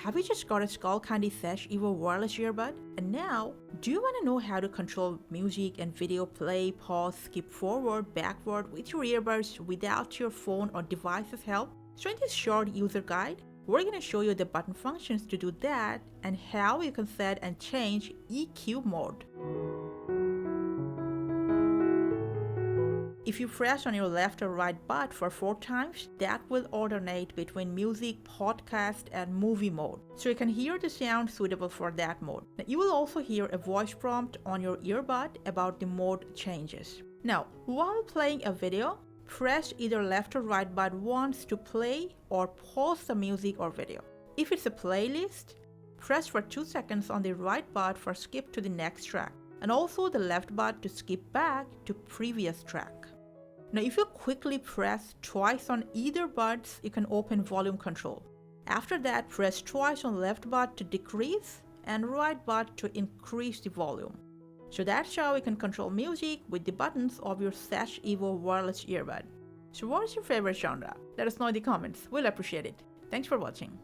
Have you just got a Skullcandy Sesh Evo wireless earbud? And now, do you want to know how to control music and video play, pause, skip forward, backward with your earbuds without your phone or device's help? So in this short user guide, we're going to show you the button functions to do that and how you can set and change EQ mode. If you press on your left or right butt for 4 times, that will alternate between music, podcast, and movie mode. So you can hear the sound suitable for that mode. Now, you will also hear a voice prompt on your earbud about the mode changes. Now, while playing a video, press either left or right butt once to play or pause the music or video. If it's a playlist, press for 2 seconds on the right butt for skip to the next track, and also the left butt to skip back to previous track. Now if you quickly press twice on either buds, you can open volume control. After that, press twice on left butt to decrease and right butt to increase the volume. So that's how you can control music with the buttons of your Sesh Evo wireless earbud. So what is your favorite genre? Let us know in the comments, we'll appreciate it. Thanks for watching.